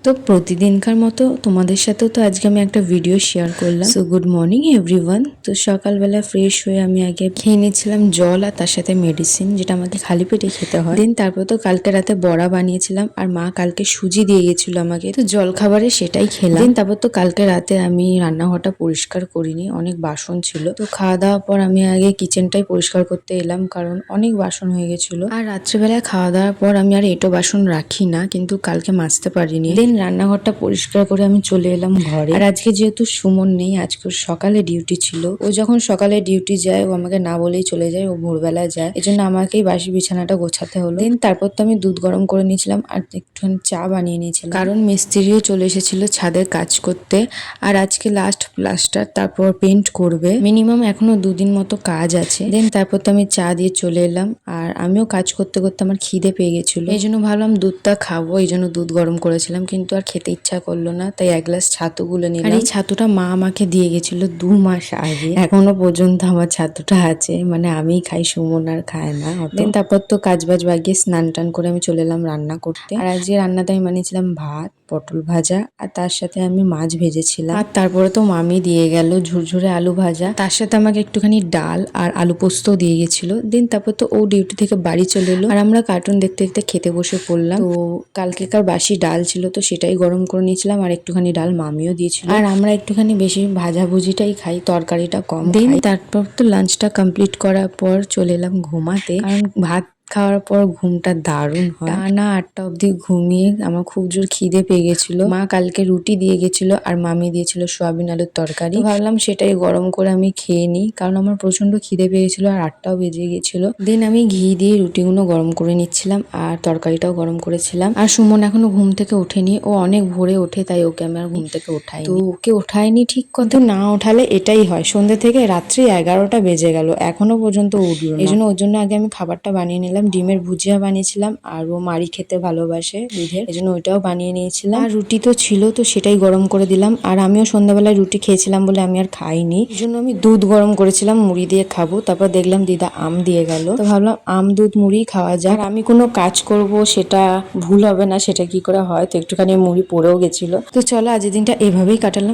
তো প্রতিদিনকার মতো তোমাদের সাথেও তো আজকে আমি একটা ভিডিও শেয়ার করলাম। So good morning everyone. তো সকালবেলা ফ্রেশ হয়ে আমি আগে খেয়ে নিচ্ছিলাম জল আর তার সাথে মেডিসিন, যেটা আমাকে খালি পেটে খেতে হয়। দেন তারপর তো কালকে রাতে বড়া বানিয়েছিলাম আর মা কালকে সুজি দিয়ে গেছিল আমাকে, তো জল খাবারে সেটাই খেলাম। দেন তারপর তো কালকে রাতে আমি রান্নাঘরটা পরিষ্কার করিনি, অনেক বাসন ছিল। তো খাওয়া দাওয়ার পর আমি আগে কিচেনটাই পরিষ্কার করতে এলাম, কারণ অনেক বাসন হয়ে গেছিল। আর রাত্রেবেলায় খাওয়া দাওয়ার পর আমি আর এঁটো বাসন রাখি না, কিন্তু কালকে মাজতে পারিনি। দেন রান্নাঘরটা পরিষ্কার করে আমি চলে এলাম ঘরে। আর আজকে যেহেতু সুমন নেই, আজকে সকালে ডিউটি ছিল। ও যখন সকালে ডিউটি যায় ও আমাকে না বলেই চলে যায়, ও ভোরবেলা যায়, এজন্য আমাকেই বাসি বিছানাটা গোছাতে হলো। দেন তারপর তো আমি দুধ গরম করে নিয়েছিলাম আর একটুখানি চা বানিয়ে নিয়েছিলাম, কারণ মিস্ত্রিও চলে এসেছিল ছাদে কাজ করতে। আর আজকে লাস্ট প্লাস্টার, তারপর পেন্ট করবে। মিনিমাম এখনো 2 দিন মতো কাজ আছে। দেন তারপর তো আমি চা দিয়ে চলে এলাম। আর আমিও কাজ করতে করতে আমার খিদে পেয়ে গেছিল, এই জন্য ভাবলাম দুধটা খাবো, এই জন্য দুধ গরম করেছিলাম, কিন্তু আর খেতে ইচ্ছা করলো না, তাই 1 গ্লাস ছাতু গুলে নিলাম। আর এই ছাতুটা মা আমাকে দিয়ে গেছিল 2 মাস আগে, এখনো পর্যন্ত আমার ছাতুটা আছে, মানে আমিই খাই, সুমন আর খায় না। দেন তারপর তো কাজ বাজ বাগিয়ে স্নান টান করে আমি চলে এলাম রান্না করতে। আর আজকে রান্নাতে আমি বানিয়েছিলাম ভাত, পটল ভাজা, আর তার সাথে আমি মাছ ভেজেছিলাম। আর তারপরে তো মামি দিয়ে গেল ঝুরঝুরে আলু ভাজা, তার সাথে আমাকে একটুখানি ডাল আর আলু পোস্ত দিয়ে গেছিল। দেন তারপর তো ও ডিউটি থেকে বাড়ি চলে এলো আর আমরা কার্টুন দেখতে দেখতে খেতে বসে পড়লাম। তো কালকেকার বাসি ডাল ছিল, তো সেটাই গরম করে নিয়েছিলাম, আর একটুখানি ডাল মামিও দিয়েছিল। আর আমরা একটুখানি বেশি ভাজাভুজিটাই খাই, তরকারিটা কম খাই। তারপর তো লাঞ্চটা কমপ্লিট করার পর চলে এলাম ঘুমাতে, কারণ ভাত খাওয়ার পর ঘুমটা দারুণ হয়। টানা 8টা অব্দি ঘুমিয়ে আমার খুব জোর খিদে পেয়ে গেছিল। মা কালকে রুটি দিয়ে গেছিল আর মামি দিয়েছিল সোয়াবিন আলুর তরকারি। ভাবলাম সেটাই গরম করে আমি খেয়ে নিই, কারণ আমার প্রচন্ড খিদে পেয়ে গেছিল আর 8টাও বেজে গেছিল। দেন আমি ঘি দিয়ে রুটিগুলো গরম করে নিচ্ছিলাম আর তরকারিটাও গরম করেছিলাম। আর সুমন এখনো ঘুম থেকে ওঠেনি, ও অনেক ভোরে ওঠে, তাই ওকে আমি আর ঘুম থেকে ওঠাইনি। তো ওকে ওঠায়নি ঠিক কথা, না ওঠালে এটাই হয়, সন্ধ্যে থেকে রাত্রি 11টা বেজে গেল, এখনো পর্যন্ত উঠলো না। এই জন্য ওর জন্য আগে আমি খাবারটা বানিয়ে নিলাম। ডিমের ভুজিয়া বানিয়েছিলাম, আর ও মারি খেতে ভালোবাসে দুধের, এই জন্য ওইটাও বানিয়ে নিয়েছিলাম। আর রুটি তো ছিল, তো সেটাই গরম করে দিলাম। আর আমিও সন্ধ্যাবেলায় রুটি খেয়েছিলাম বলে আমি আর খাইনি, এই জন্য আমি দুধ গরম করেছিলাম মুড়ি দিয়ে খাবো। তারপর দেখলাম দিদা আম দিয়ে গেল, তো ভাবলাম আম দুধ মুড়ি খাওয়া যায়। আর আমি কোনো কাজ করব সেটা ভুল হবে না, সেটা কি করে হয়, তো একটুখানি মুড়ি পড়েও গেছিল। তো চলো আজকের দিনটা এভাবেই কাটালাম।